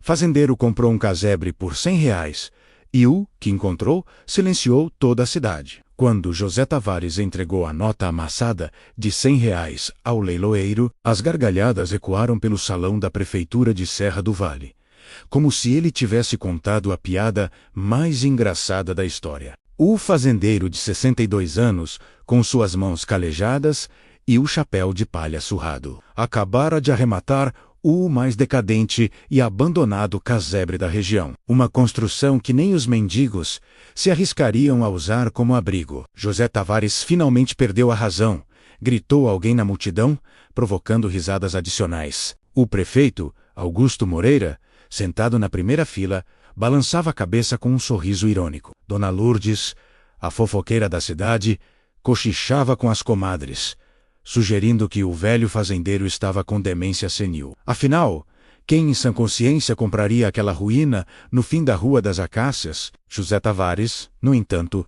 Fazendeiro comprou um casebre por R$ 100 e o que encontrou silenciou toda a cidade. Quando José Tavares entregou a nota amassada de R$ 100 ao leiloeiro, as gargalhadas ecoaram pelo salão da prefeitura de Serra do Vale, como se ele tivesse contado a piada mais engraçada da história. O fazendeiro de 62 anos, com suas mãos calejadas e o chapéu de palha surrado, acabara de arrematar o mais decadente e abandonado casebre da região. Uma construção que nem os mendigos se arriscariam a usar como abrigo. José Tavares finalmente perdeu a razão, gritou alguém na multidão, provocando risadas adicionais. O prefeito, Augusto Moreira, sentado na primeira fila, balançava a cabeça com um sorriso irônico. Dona Lourdes, a fofoqueira da cidade, cochichava com as comadres, sugerindo que o velho fazendeiro estava com demência senil. Afinal, quem em sã consciência compraria aquela ruína no fim da Rua das Acácias? José Tavares, no entanto,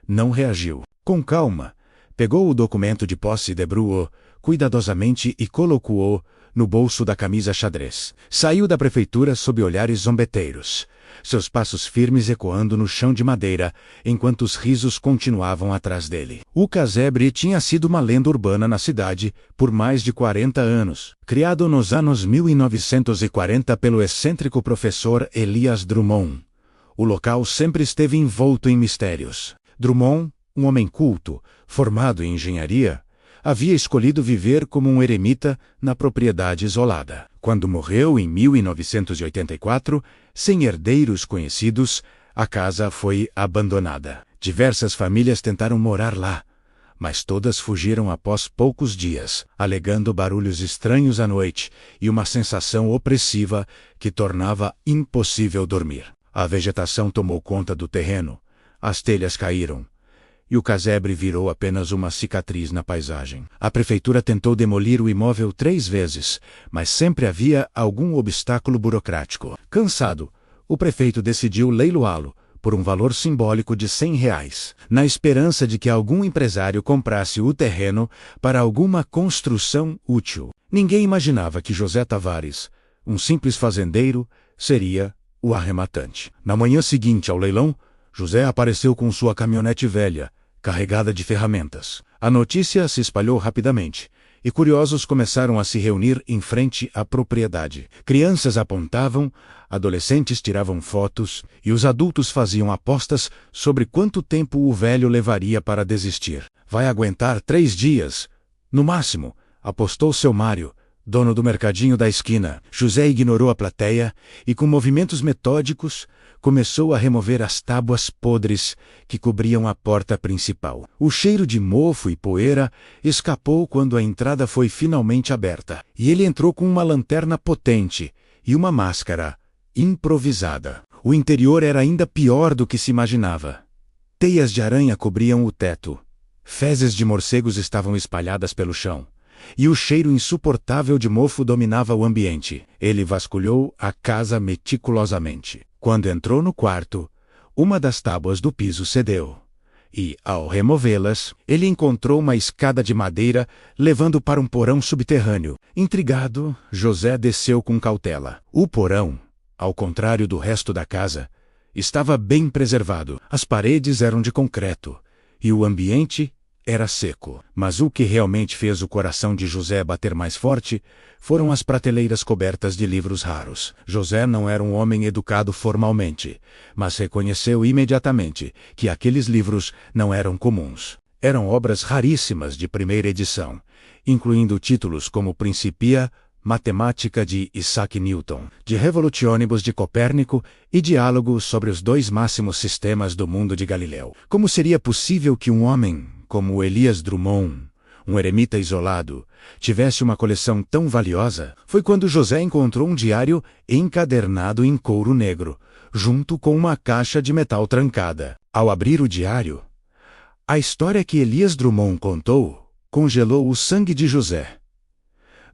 não reagiu. Com calma, pegou o documento de posse e debruou cuidadosamente e colocou-o no bolso da camisa xadrez. Saiu da prefeitura sob olhares zombeteiros, seus passos firmes ecoando no chão de madeira, enquanto os risos continuavam atrás dele. O casebre tinha sido uma lenda urbana na cidade por mais de 40 anos. Criado nos anos 1940 pelo excêntrico professor Elias Drummond, o local sempre esteve envolto em mistérios. Drummond, um homem culto, formado em engenharia, havia escolhido viver como um eremita na propriedade isolada. Quando morreu em 1984, sem herdeiros conhecidos, a casa foi abandonada. Diversas famílias tentaram morar lá, mas todas fugiram após poucos dias, alegando barulhos estranhos à noite e uma sensação opressiva que tornava impossível dormir. A vegetação tomou conta do terreno, as telhas caíram, e o casebre virou apenas uma cicatriz na paisagem. A prefeitura tentou demolir o imóvel 3 vezes, mas sempre havia algum obstáculo burocrático. Cansado, o prefeito decidiu leiloá-lo por um valor simbólico de R$ 100, na esperança de que algum empresário comprasse o terreno para alguma construção útil. Ninguém imaginava que José Tavares, um simples fazendeiro, seria o arrematante. Na manhã seguinte ao leilão, José apareceu com sua caminhonete velha, carregada de ferramentas. A notícia se espalhou rapidamente, e curiosos começaram a se reunir em frente à propriedade. Crianças apontavam, adolescentes tiravam fotos, e os adultos faziam apostas sobre quanto tempo o velho levaria para desistir. Vai aguentar 3 dias, no máximo, apostou seu Mário, dono do mercadinho da esquina. José ignorou a plateia e, com movimentos metódicos, começou a remover as tábuas podres que cobriam a porta principal. O cheiro de mofo e poeira escapou quando a entrada foi finalmente aberta, e ele entrou com uma lanterna potente e uma máscara improvisada. O interior era ainda pior do que se imaginava. Teias de aranha cobriam o teto, fezes de morcegos estavam espalhadas pelo chão, e o cheiro insuportável de mofo dominava o ambiente. Ele vasculhou a casa meticulosamente. Quando entrou no quarto, uma das tábuas do piso cedeu, e, ao removê-las, ele encontrou uma escada de madeira levando para um porão subterrâneo. Intrigado, José desceu com cautela. O porão, ao contrário do resto da casa, estava bem preservado. As paredes eram de concreto, e o ambiente era seco. Mas o que realmente fez o coração de José bater mais forte foram as prateleiras cobertas de livros raros. José não era um homem educado formalmente, mas reconheceu imediatamente que aqueles livros não eram comuns. Eram obras raríssimas de primeira edição, incluindo títulos como Principia Matemática de Isaac Newton, De Revolutionibus de Copérnico e Diálogos sobre os 2 máximos sistemas do mundo de Galileu. Como seria possível que um homem como Elias Drummond, um eremita isolado, tivesse uma coleção tão valiosa? Foi quando José encontrou um diário encadernado em couro negro, junto com uma caixa de metal trancada. Ao abrir o diário, a história que Elias Drummond contou congelou o sangue de José.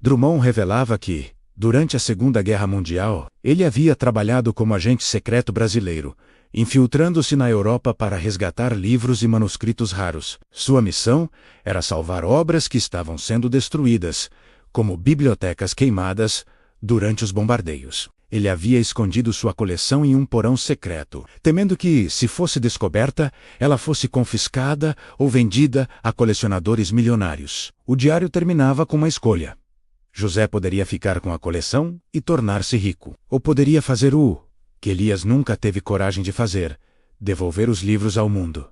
Drummond revelava que, durante a Segunda Guerra Mundial, ele havia trabalhado como agente secreto brasileiro, infiltrando-se na Europa para resgatar livros e manuscritos raros. Sua missão era salvar obras que estavam sendo destruídas, como bibliotecas queimadas, durante os bombardeios. ele havia escondido sua coleção em um porão secreto, temendo que, se fosse descoberta, ela fosse confiscada ou vendida a colecionadores milionários. O diário terminava com uma escolha. José poderia ficar com a coleção e tornar-se rico, ou poderia fazer o que Elias nunca teve coragem de fazer: devolver os livros ao mundo.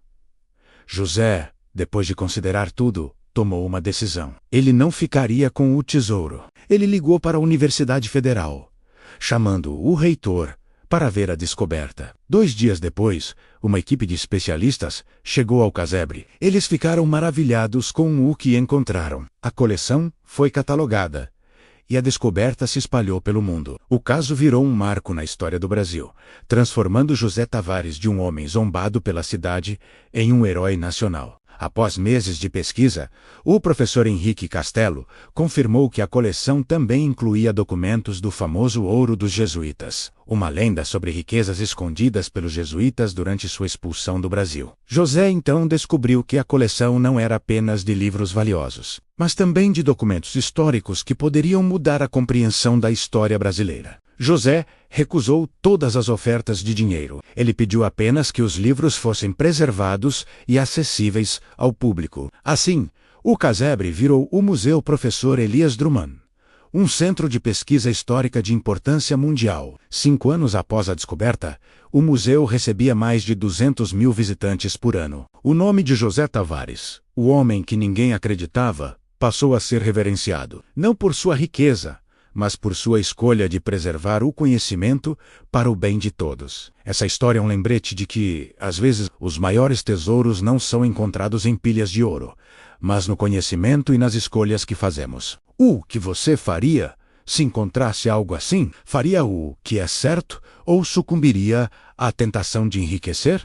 José, depois de considerar tudo, tomou uma decisão. Ele não ficaria com o tesouro. Ele ligou para a Universidade Federal, chamando o reitor para ver a descoberta. 2 dias depois, uma equipe de especialistas chegou ao casebre. Eles ficaram maravilhados com o que encontraram. A coleção foi catalogada e a descoberta se espalhou pelo mundo. O caso virou um marco na história do Brasil, transformando José Tavares de um homem zombado pela cidade em um herói nacional. Após meses de pesquisa, o professor Henrique Castelo confirmou que a coleção também incluía documentos do famoso Ouro dos Jesuítas, uma lenda sobre riquezas escondidas pelos jesuítas durante sua expulsão do Brasil. José então descobriu que a coleção não era apenas de livros valiosos, mas também de documentos históricos que poderiam mudar a compreensão da história brasileira. José recusou todas as ofertas de dinheiro. Ele pediu apenas que os livros fossem preservados e acessíveis ao público. Assim, o casebre virou o Museu Professor Elias Drummond, um centro de pesquisa histórica de importância mundial. 5 anos após a descoberta, o museu recebia mais de 200 mil visitantes por ano. O nome de José Tavares, o homem que ninguém acreditava, passou a ser reverenciado, não por sua riqueza, mas por sua escolha de preservar o conhecimento para o bem de todos. Essa história é um lembrete de que, às vezes, os maiores tesouros não são encontrados em pilhas de ouro, mas no conhecimento e nas escolhas que fazemos. O que você faria se encontrasse algo assim? Faria o que é certo ou sucumbiria à tentação de enriquecer?